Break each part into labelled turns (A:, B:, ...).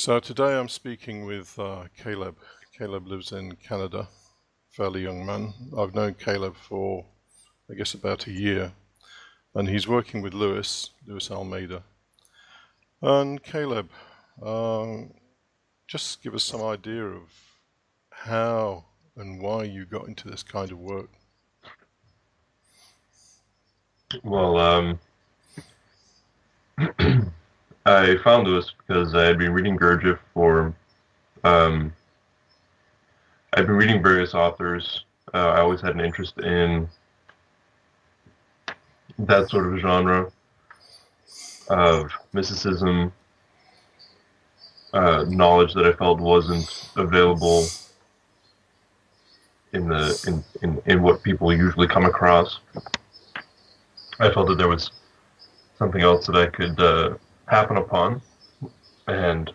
A: So today I'm speaking with Caleb. Caleb lives in Canada, fairly young man. I've known Caleb for, I guess, about a year, and he's working with Lewis Almeida. And Caleb, just give us some idea of how and why you got into this kind of work.
B: Well, I found this because I had been reading Gurdjieff for, um, I've been reading various authors. I always had an interest in that sort of genre of mysticism, knowledge that I felt wasn't available in what people usually come across. I felt that there was something else that I could happen upon, and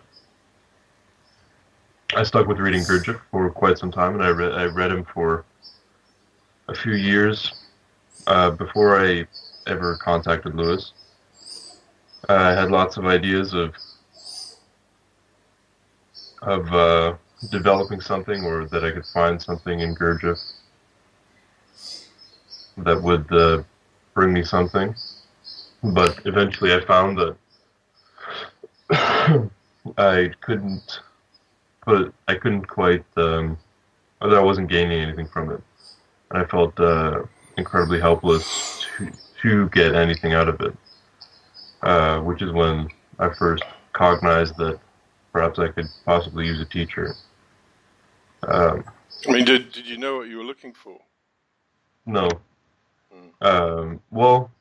B: I stuck with reading Gurdjieff for quite some time, and I read him for a few years before I ever contacted Lewis. I had lots of ideas of developing something, or that I could find something in Gurdjieff that would bring me something. But eventually, I found that I couldn't quite, or that I wasn't gaining anything from it, and I felt incredibly helpless to get anything out of it. Which is when I first cognized that perhaps I could possibly use a teacher.
A: I mean, did you know what you were looking for?
B: No. Well,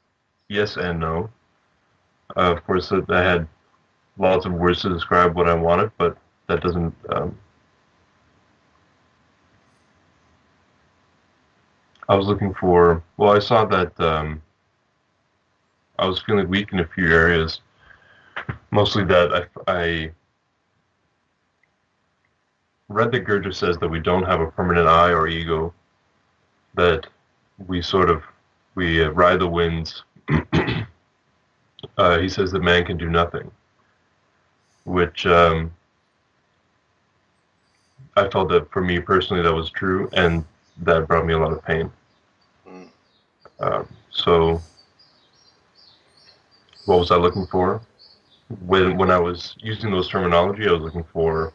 B: yes and no. Of course, I had lots of words to describe what I wanted, but that doesn't. I was looking for. Well, I saw that I was feeling weak in a few areas. Mostly that I read that Gurdjieff says that we don't have a permanent I or ego, that we ride the winds. He says that man can do nothing, which I felt that for me personally that was true, and that brought me a lot of pain. So what was I looking for? When I was using those terminology, I was looking for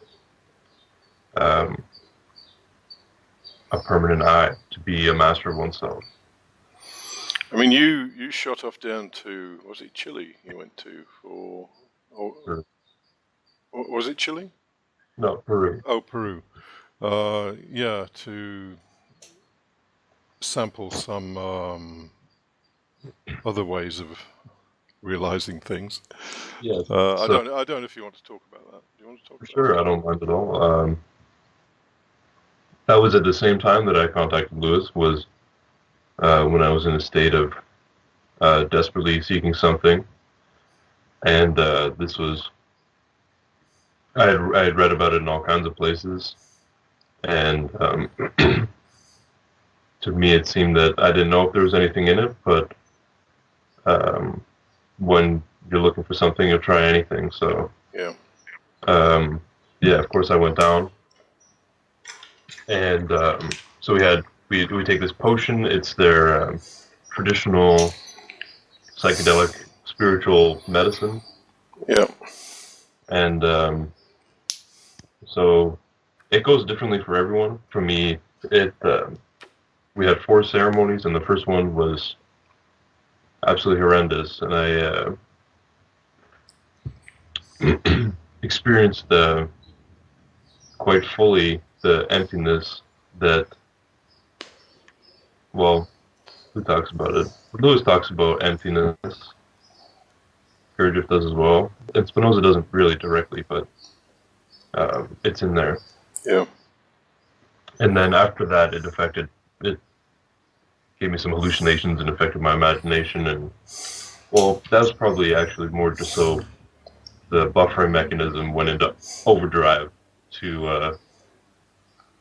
B: a permanent I, to be a master of oneself.
A: I mean, you shot off down to, was it Chile you went to for, or was it Chile?
B: No, Peru.
A: Oh, Peru. Yeah, to sample some other ways of realizing things.
B: Yes.
A: I don't know if you want to talk about that. Do you want to talk?
B: Sure, I don't mind at all. That was at the same time that I contacted Lewis. Was when I was in a state of desperately seeking something, and this was I had read about it in all kinds of places, and to me it seemed that I didn't know if there was anything in it, but when you're looking for something, you'll try anything. So
A: yeah,
B: of course I went down, and so we take this potion. It's their traditional psychedelic spiritual medicine.
A: Yeah.
B: And so it goes differently for everyone. For me, we had 4 ceremonies, and the first one was absolutely horrendous, and I experienced quite fully the emptiness that, well, who talks about it? Lewis talks about emptiness. Gurdjieff does as well. And Spinoza doesn't really directly, but it's in there.
A: Yeah.
B: And then after that, it gave me some hallucinations and affected my imagination. And, well, that was probably actually more just so the buffering mechanism went into overdrive to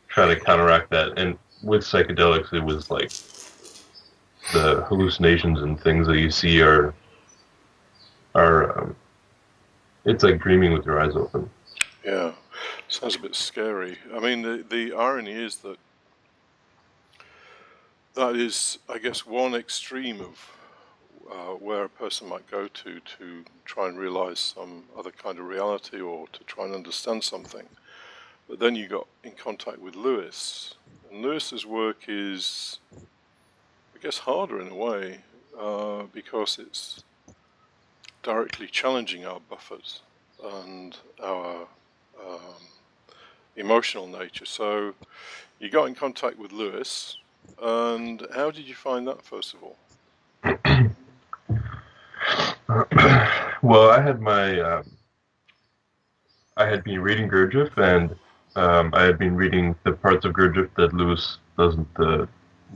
B: try to counteract that. And with psychedelics, it was like the hallucinations and things that you see are it's like dreaming with your eyes open.
A: Yeah, sounds a bit scary. I mean, the irony is that that is, I guess, one extreme of where a person might go to try and realize some other kind of reality or to try and understand something. But then you got in contact with Lewis, and Lewis's work is, I guess, harder in a way because it's directly challenging our buffers and our emotional nature. So you got in contact with Lewis, and how did you find that, first of all?
B: Well, I had been reading Gurdjieff, and I had been reading the parts of Gurdjieff that Lewis doesn't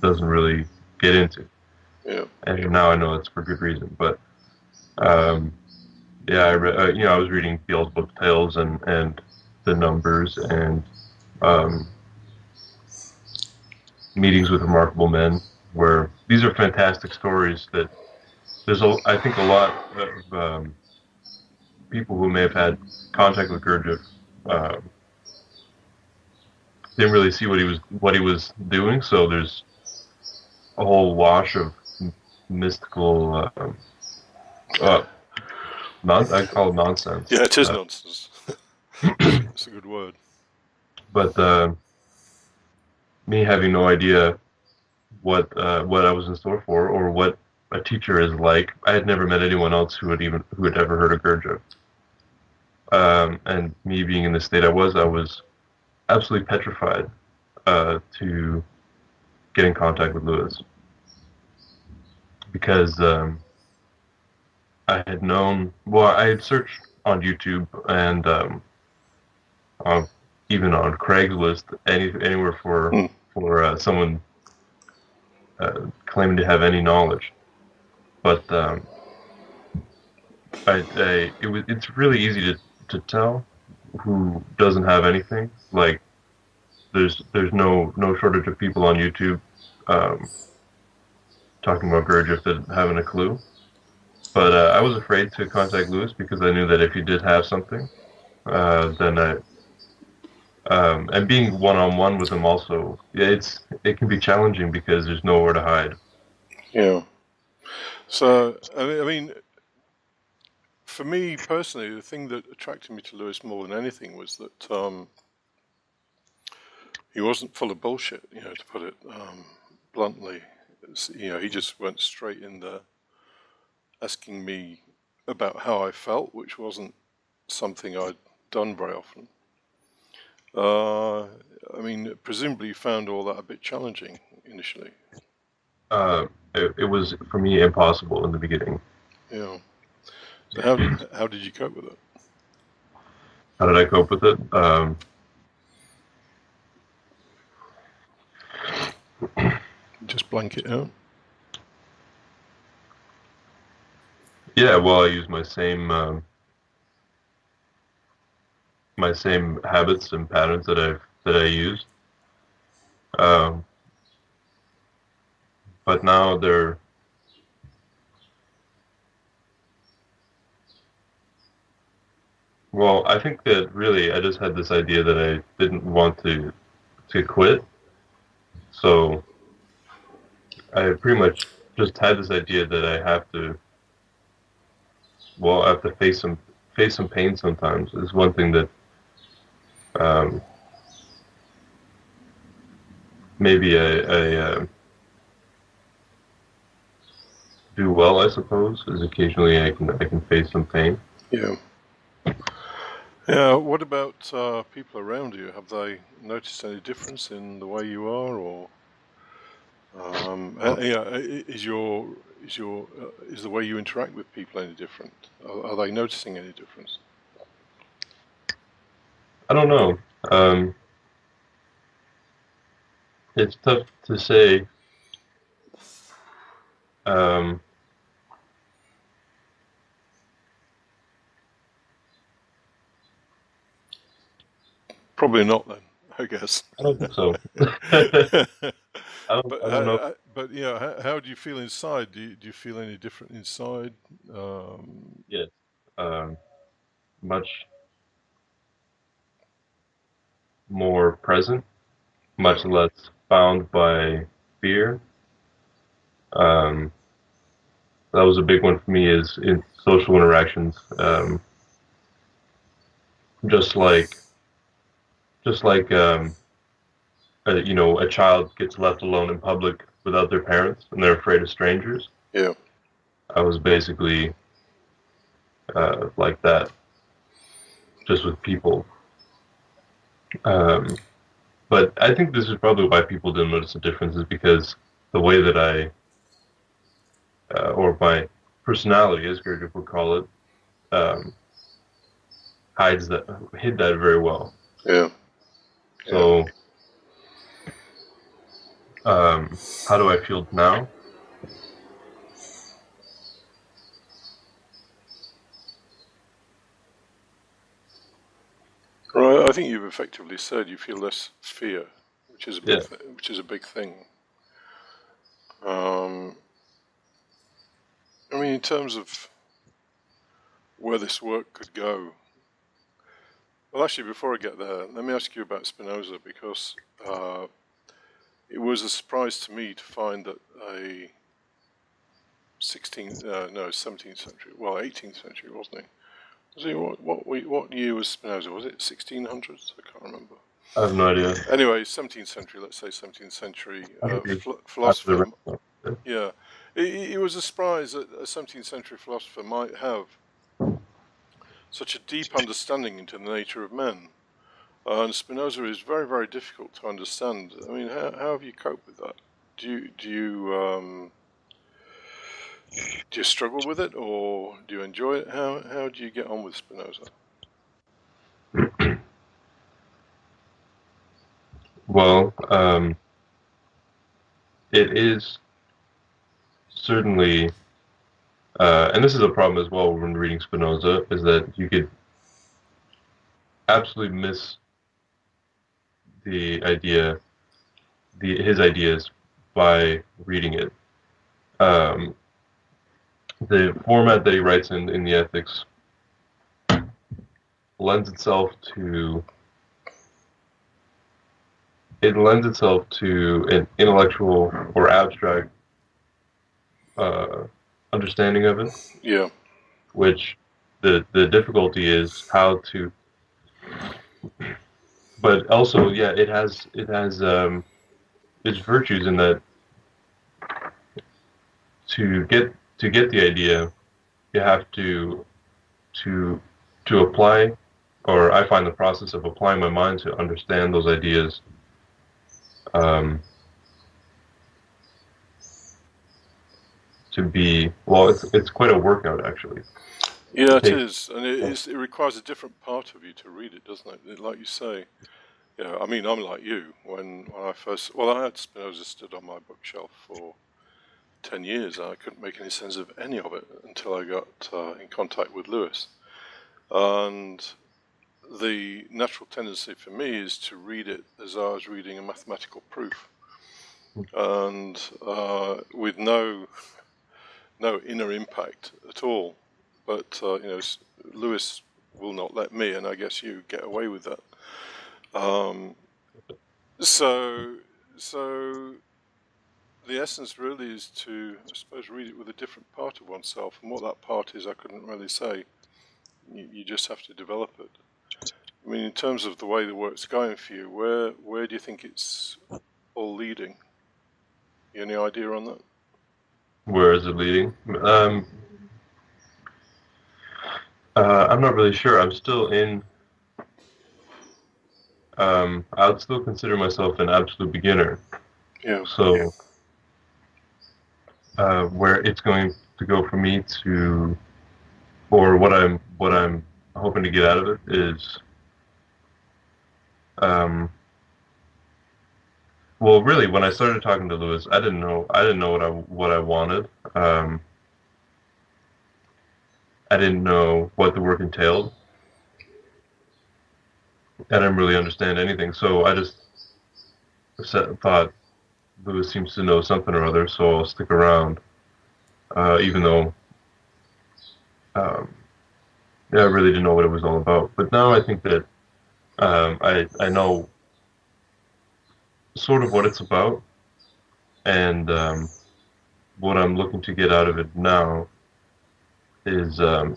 B: really get into.
A: Yeah.
B: And now I know it's for good reason. But um, yeah, I was reading the old book Tales and the Numbers and um, Meetings with Remarkable Men, where these are fantastic stories that I think a lot of people who may have had contact with Gurdjieff didn't really see what he was doing. So there's a whole wash of mystical, uh, I call it nonsense.
A: Yeah, it is nonsense. It's a good word.
B: But me having no idea what I was in store for or what a teacher is like, I had never met anyone else who had ever heard of Gurdjieff. And me being in the state I was absolutely petrified to get in contact with Lewis because I had known. Well, I had searched on YouTube and on, even on Craigslist, anywhere for someone claiming to have any knowledge. But it's really easy to tell who doesn't have anything. Like there's no shortage of people on YouTube talking about Gurdjieff that haven't a clue. But I was afraid to contact Lewis because I knew that if he did have something, then and being one on one with him also, yeah, it can be challenging because there's nowhere to hide.
A: Yeah. So I mean, for me personally, the thing that attracted me to Lewis more than anything was that he wasn't full of bullshit. To put it bluntly, he just went straight in there, asking me about how I felt, which wasn't something I'd done very often. I mean, presumably you found all that a bit challenging initially.
B: It was for me impossible in the beginning.
A: Yeah. So how did you cope with it?
B: How did I cope with it?
A: Just blank it out.
B: Yeah, well, I use my same habits and patterns that I use. Um, but now they're well. I think that really I just had this idea that I didn't want to quit. So I pretty much just had this idea that I have to. Well, I have to face some pain sometimes. Is one thing that um, maybe I do well. I suppose is occasionally I can face some pain.
A: Yeah. Yeah. What about people around you? Have they noticed any difference in the way you are, or is the way you interact with people any different? Are they noticing any difference?
B: I don't know. It's tough to say. Um,
A: Probably not then, I guess.
B: I don't think so. I don't know.
A: But how do you feel inside? Do you feel any different inside?
B: Yes, um, much. more present, much less bound by fear. Um, that was a big one for me is in social interactions. Just like just like a child gets left alone in public without their parents and they're afraid of strangers.
A: Yeah.
B: I was basically like that, just with people. Um, but I think this is probably why people didn't notice the difference is because the way that or my personality, as Gurdjieff would call it, um, hid that very well.
A: Yeah.
B: So, how do I feel now?
A: Right. I think you've effectively said you feel less fear, which is a big,
B: Yeah.
A: which is a big thing. I mean, in terms of where this work could go. Well, actually, before I get there, let me ask you about Spinoza, because it was a surprise to me to find that a 17th century, well, 18th century, wasn't he? Was he what year was Spinoza? Was it 1600s? I can't remember.
B: I have no idea.
A: Anyway, 17th century, let's say 17th century
B: After
A: philosopher.
B: the
A: Yeah, it was a surprise that a 17th century philosopher might have such a deep understanding into the nature of men. And Spinoza is very, very difficult to understand. I mean, how have you coped with that? Do you struggle with it, or do you enjoy it? How do you get on with Spinoza?
B: Well, it is certainly, and this is a problem as well when reading Spinoza, is that you could absolutely miss the idea, his ideas by reading it. The format that he writes in the Ethics lends itself to an intellectual or abstract understanding of it.
A: Yeah.
B: Which the difficulty is how to, but also it has its virtues in that to get the idea you have to apply, or I find the process of applying my mind to understand those ideas to be, well, it's quite a workout actually.
A: Yeah, it is, and it requires a different part of you to read it, doesn't it? Like you say, I mean, I'm like you. When I first, well, I had Spinoza stood on my bookshelf for 10 years, and I couldn't make any sense of any of it until I got in contact with Lewis. And the natural tendency for me is to read it as I was reading a mathematical proof, and with no inner impact at all. But Lewis will not let me, and I guess you get away with that. So the essence really is to, I suppose, read it with a different part of oneself, and what that part is, I couldn't really say. You just have to develop it. I mean, in terms of the way the work's going for you, where do you think it's all leading? Any idea on that?
B: Where is it leading? I'm not really sure. I'm still in. I would still consider myself an absolute beginner.
A: Yeah.
B: So, where it's going to go for me to, or what I'm hoping to get out of it is, well, really, when I started talking to Lewis, I didn't know what I wanted. I didn't know what the work entailed. I didn't really understand anything, so I just thought Lewis seems to know something or other, so I'll stick around, even though I really didn't know what it was all about. But now I think that I know sort of what it's about, and what I'm looking to get out of it now is, well,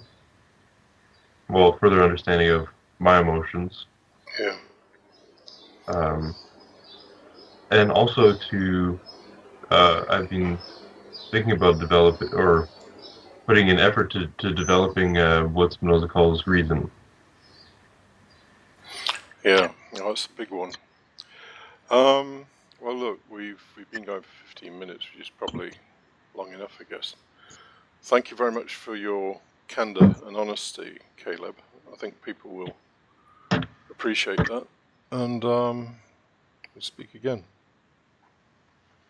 B: further understanding of my emotions,
A: Yeah.
B: and also to, I've been thinking about developing or putting an effort to developing what Spinoza calls reason.
A: Yeah. Oh, that's a big one. Well, look, we've been going for 15 minutes, which is probably long enough, I guess. Thank you very much for your candor and honesty, Caleb. I think people will appreciate that, and we'll speak again.